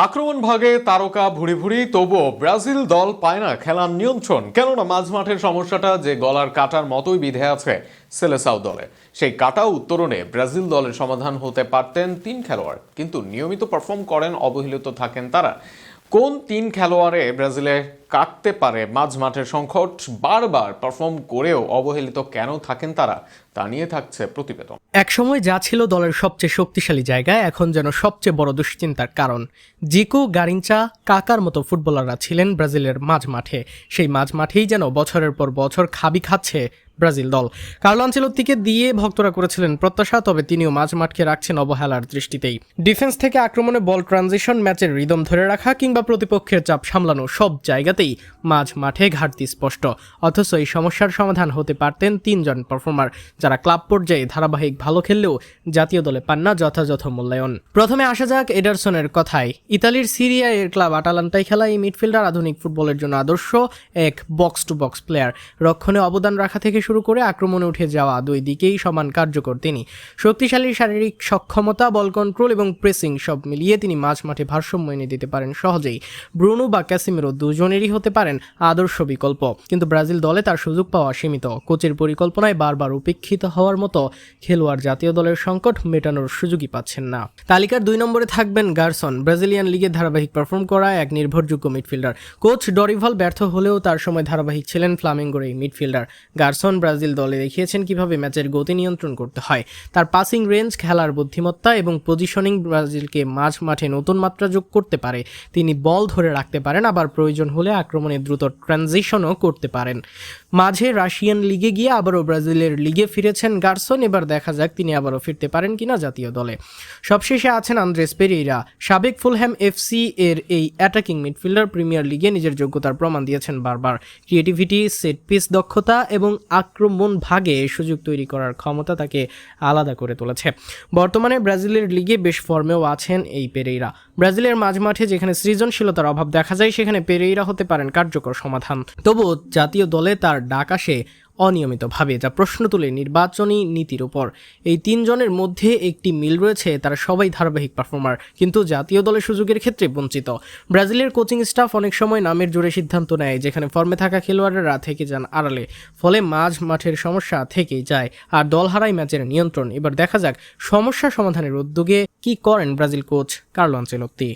আক্রমণ ভাগে তারকা ভুড়ি ভুড়ি, তবুও ব্রাজিল দল পায় না খেলার নিয়ন্ত্রণ। কেননা মাঝমাঠের সমস্যাটা যে গলার কাটার মতোই বিধে আছে সেলেসাও দলে। সেই কাটা উত্তরণে ব্রাজিল দলের সমাধান হতে পারতেন তিন খেলোয়াড়, কিন্তু নিয়মিত পারফর্ম করেন, অবহেলিত থাকেন তারা। কোন তিন খেলোয়াড়ে ব্রাজিলে কাটতে পারে মাঝমাঠের সংকট? বারবার পারফর্ম করেও অবহেলিত কেন থাকেন তারা, তা নিয়ে থাকছে প্রতিবেদন। একসময় যা ছিল দলের সবচেয়ে শক্তিশালী জায়গা, এখন যেন সবচেয়ে বড় দুশ্চিন্তার কারণ। জিকো, গারিঞ্চা, কাকার মতো ফুটবলাররা ছিলেন ব্রাজিলের মাঝমাঠে। সেই মাঝমাঠেই যেন বছরের পর বছর খাবি খাচ্ছে ব্রাজিল দল। কার্লো আনচেলত্তিকে দিয়ে ভক্তরা করেছিলেন প্রত্যাশা, তবে তিনিও মাঝমাঠকে রাখছেন অবহেলার দৃষ্টিতেই। ডিফেন্স থেকে আক্রমণে বল ট্রানজিশন, ম্যাচের রিদম ধরে রাখা কিংবা প্রতিপক্ষের চাপ সামলানো, সব জায়গাতেই মাঝমাঠে ঘাটতি স্পষ্ট। অথচ এই সমস্যার সমাধান হতে পারতেন তিনজন পারফর্মার, যারা ক্লাব পর্যায়ে ধারাবাহিক ভালো খেললেও জাতীয় দলে পান না যথাযথ মূল্যায়ন। প্রথমে আসা যাক এডারসনের কথায়। ইতালির সিরিয়া এর ক্লাব আটালান্টায় খেলা এই মিডফিল্ডার আধুনিক ফুটবলের জন্য আদর্শ এক বক্স টু বক্স প্লেয়ার। রক্ষণে অবদান রাখা থেকে শুরু করে আক্রমণে উঠে যাওয়া, দুই দিকেই সমান কার্যকর তিনি। শক্তিশালী শারীরিক সক্ষমতা, বল কন্ট্রোল এবং প্রেসিং সব মিলিয়ে তিনি মাঝমাঠে ভারসাম্য এনে দিতে পারেন সহজেই। ব্রুনো বা ক্যাসিমেরো দুজনেরই হতে পারেন আদর্শ বিকল্প, কিন্তু ব্রাজিল দলে তার সুযোগ পাওয়া সীমিত। কোচের পরিকল্পনায় বারবার উপেক্ষিত হওয়ার মতো খেলোয়াড় জাতীয় দলের সংকট মেটানোর সুযোগই পাচ্ছেন না। তালিকার 2 নম্বরে থাকবেন গারসন, ব্রাজিলিয়ান লিগে ধারাবাহিক পারফর্ম করা এক নির্ভরযোগ্য মিডফিল্ডার। কোচ ডরিভাল ব্যর্থ হলেও তার সময় ধারাবাহিক ছিলেন ফ্লামেঙ্গোর এই মিডফিল্ডার। গারসন ব্রাজিল দলে দেখিয়েছেন কিভাবে ম্যাচের গতি নিয়ন্ত্রণ করতে হয়। তার পাসিং রেঞ্জ, খেলার বুদ্ধিমত্তা এবং পজিশনিং ব্রাজিলকে মাঝ মাঠে নতুন মাত্রা যোগ করতে পারে। তিনি বল ধরে রাখতে পারেন, আবার প্রয়োজন হলে আক্রমণে দ্রুত ট্রানজিশনও করতে পারেন। মাঝে রাশিয়ান লিগে গিয়ে আবারও ব্রাজিলের লিগে ফিরেছেন গারসন। এবার দেখা যাক তিনি আবারও ফিরতে পারেন কিনা জাতীয় দলে। সবশেষে আছেন আন্দ্রেস পেরেইরা, সাবেক ফুলহ্যাম এফসি এর এই অ্যাটাকিং মিডফিল্ডার প্রিমিয়ার লিগে নিজের যোগ্যতার প্রমাণ দিয়েছেন বারবার। ক্রিয়েটিভিটি, সেট পিস দক্ষতা এবং আক্রমণ ভাগে সুযোগ তৈরি করার ক্ষমতা তাকে আলাদা করে তুলেছে। বর্তমানে ব্রাজিলের লিগে বেশ ফর্মেও আছেন এই পেরেইরা। ব্রাজিলের মাঝমাঠে যেখানে সৃজনশীলতার অভাব দেখা যায়, সেখানে পেরেইরা হতে পারেন কার্যকর সমাধান। তবুও জাতীয় দলে তার ডাক আসে অনিয়মিতভাবে, যা প্রশ্ন তুলে নির্বাচনী নীতির উপর। এই তিনজনের মধ্যে একটি মিল রয়েছে, তারা সবাই ধারাবাহিক পারফর্মার, কিন্তু জাতীয় দলের সুযোগের ক্ষেত্রে বঞ্চিত। ব্রাজিলের কোচিং স্টাফ অনেক সময় নামের জোরে সিদ্ধান্ত নেয়, যেখানে ফর্মে থাকা খেলোয়াড়রা থেকে যান আড়ালে। ফলে মাঝ মাঠের সমস্যা থেকেই যায়, আর দল হারায় ম্যাচের নিয়ন্ত্রণ। এবার দেখা যাক সমস্যা সমাধানের উদ্যোগে কি করেন ব্রাজিল কোচ কার্লো আনচেলত্তি।